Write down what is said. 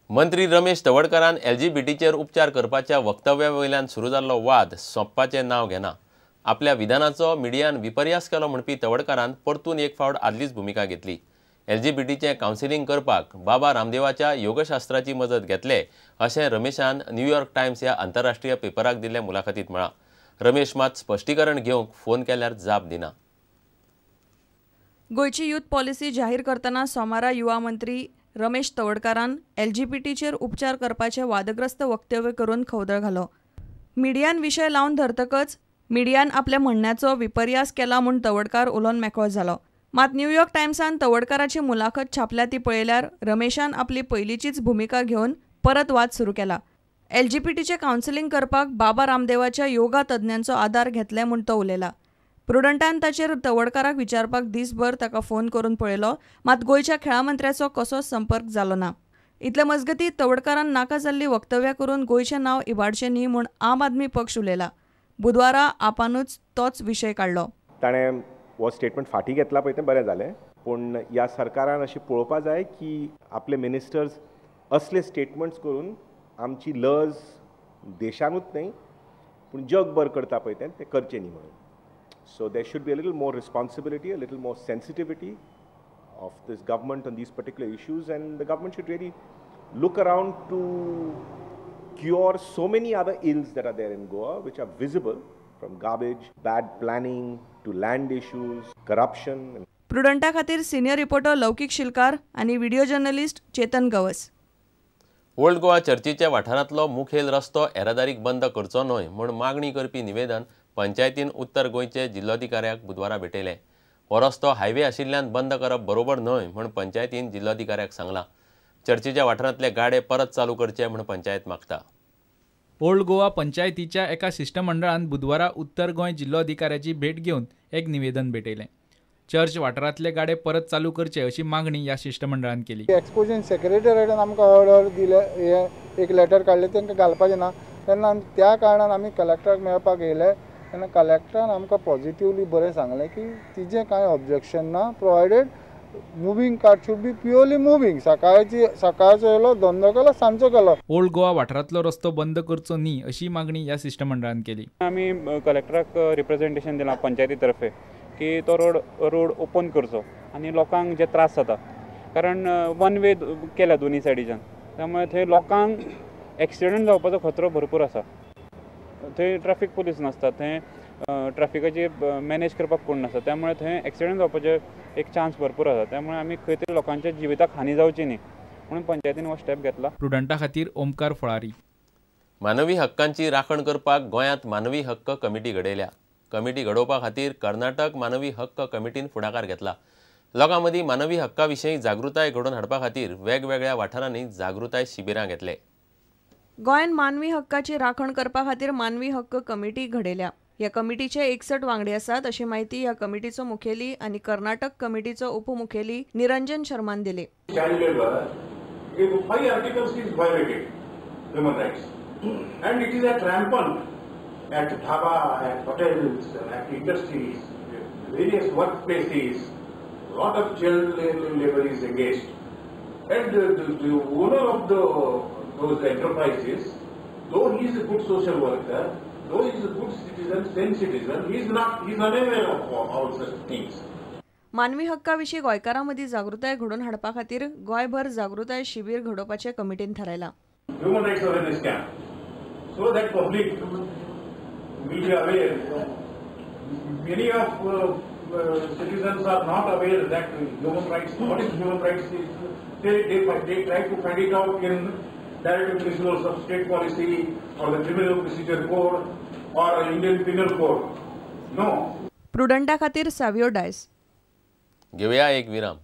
मंत्री रमेश तवडकरान एलजीबीटीचेर उपचार करपाच्या वक्तव्या वयल्यान सुरू जाल्लो वाद सोंपपाचें नांव घेना। आपल्या विधानाचो मिडियान विपर्यास केलो म्हणपी तवडकरान परतून एक फावट आदलीच भुमिका घेतली। एलजीबीटीचें कावन्सिलिंग करपाक बाबा रामदेवाच्या योगशास्त्राची मजत घेतले अशें रमेशान न्यूयॉर्क टायम्स ह्या आंतरराष्ट्रीय पेपराक दिल्ले मुलाखतींत म्हळां। रमेश मात स्पश्टीकरण घेवंक फोन केल्यार जाप दिना। गोयची यूथ पॉलिसी जाहीर करतना सोमारा युवा मंत्री रमेश तवडकरान एलजीबीटीचेर उपचार करपाचे वादग्रस्त वक्तव्य करून खवदळ घालो। मिडियान विशय लावन धरतकच मिडियान आपल्या म्हणण्याचो विपर्यास केला म्हूण तवडकार उलोवन मेकळो जालो। मात न्यूयॉर्क टायम्सान तवडकाराची मुलाखत छापल्या ती पळयल्यार रमेशान आपली पयलींचीच भुमिका घेवन परत वाद सुरू केला। एलजीबीटीचे कावन्सिलिंग करपाक बाबा रामदेवाच्या योगा तज्ञांचो आदार घेतले म्हूण तो उलयला। प्रुडंटान ताचेर तवडकाराक विचारपाक दिसभर ताका फोन करून पळयलो, मात गोयच्या खेळा मंत्र्याचो कसोच संपर्क जालो ना। इतले मजगतीं तवडकारान नाका जाल्ली वक्तव्यां करून गोयचें नांव इबाडचें न्ही म्हूण आम आदमी पक्ष उलयला। बुधवारा आपानूच तोच विशय काडलो। ताणें हो स्टेटमेंट फाटीं घेतला पळय तें बरें जालें, पूण ह्या सरकारान अशें पळोवपा जाय की आपले मिनिस्टर्स असले स्टेटमेंट्स करून आमची लज देशानूच न्हय पूण जगभर करता पळय तें करचें न्ही म्हणून। So there should be a little more responsibility, a little more sensitivity of this government on these particular issues, and the government should really look around to cure so many other ills that are there in Goa, which are visible, from garbage, bad planning, to land issues, corruption. प्रुडंटा खातीर senior reporter Loukik Shilkar आनी video journalist Chetan Gawas. Old Goa चर्चीच्या वाठारांतलो मुखेल रस्तो येरादारीक बंद करचो न्हय म्हूण मागणी करपी निवेदन पंचायतीन उत्तर गोंयचे जिल्लोधिकाऱ्याक बुधवारा भेटयले। हो रस्तो हायवे आशिल्ल्यान बंद करप बरोबर न्हय म्हूण पंचायतीन जिल्लोधिकाऱ्याक सांगलां। चर्चीच्या वाठारांतले गाडे परत चालू करचे म्हूण पंचायत मागता। ओल्ड गोवा पंचायतीच्या एका शिष्टमंडळान बुधवारा उत्तर गोंय जिल्लोधिकाऱ्याची भेट घेवन एक निवेदन भेटयलें। चर्च वाठारांतले गाडे परत चालू करचे अशी मागणी ह्या शिष्टमंडळान केली। एक्सपोजन सेक्रेटरीएटान आमकां ऑर्डर दिले, एक लेटर काडले तांकां घालपाचें ना, तेन्ना त्या कारणान आमी कलेक्टराक मेळपाक येयले। तेन्ना कलेक्टरान आमकां पॉझिटिवली बरें सांगलें की तिजें कांय ऑब्जेक्शन ना, provided moving card should be purely moving. सकाळचो येयलो, धंदो केलो, सांजचो केलो। ओल्ड गोवा वाठारांतलो रस्तो बंद करचो न्ही अशी मागणी ह्या शिष्टमंडळान केली। आमी कलेक्टराक रिप्रेझेंटेशन दिलां पंचायती तर्फे की तो रोड ओपन करचो आनी लोकांक जे त्रास जाता, कारण वन वे केल्या दोनी सायडीच्यान, त्यामुळे थंय लोकांक एक्सिडंट जावपाचो खतरो भरपूर आसा। थंय ट्रॅफिक पुलीस नासता, थंय ट्रॅफिकाची मॅनेज करपाक कोण नासता, त्यामुळे थंय एक्सिडंट जावपाचे एक चान्स भरपूर आसा। त्यामुळे आमी खंय तरी लोकांच्या जिविताक हानी जावची न्ही म्हणून पंचायतीन हो स्टेप घेतला। प्रुडंटा खातीर ओमकार फळारी। मानवी हक्कांची राखण करपाक गोंयांत मानवी हक्क कमिटी घडयल्या। कमिटी घडोवपा खातीर कर्नाटक मानवी हक्क कमिटीन फुडाकार घेतला। लोकां मदीं मानवी हक्का विशीं जागृताय घडोवन हाडपा खातीर वेगवेगळ्या वाठारांनी जागृताय शिबिरां घेतले। गोंयान मानवी हक्काची राखण करपा खातीर मानवी हक्क कमिटी घडयल्या। ह्या कमिटीचे 61 वांगडी आसात अशी माहिती ह्या कमिटीचो मुखेली आनी कर्नाटक कमिटीचो उपमुखेली निरंजन शर्मान दिली। At dhaba, at hotels, at industries, various workplaces, a lot of child labor is engaged. And the owner of those enterprises, though he is a good social worker, though he is a good citizen, sane citizen, he is unaware of all such things. मानवी hakka विशीं गोंयकारां मदीं जागृताय घडोवन हाडपा खातीर गोंयभर जागृताय शिबीर घडोवपाचें कमिटीन थारायलां। Human rights awareness camp, so that public will be aware. Many of citizens are not aware that human rights, what is human rights, they try to find it out in directive principles of state policy or the criminal procedure code or Indian penal code. No. प्रुडंटा खातीर सावियो डायस। घेवया एक विराम।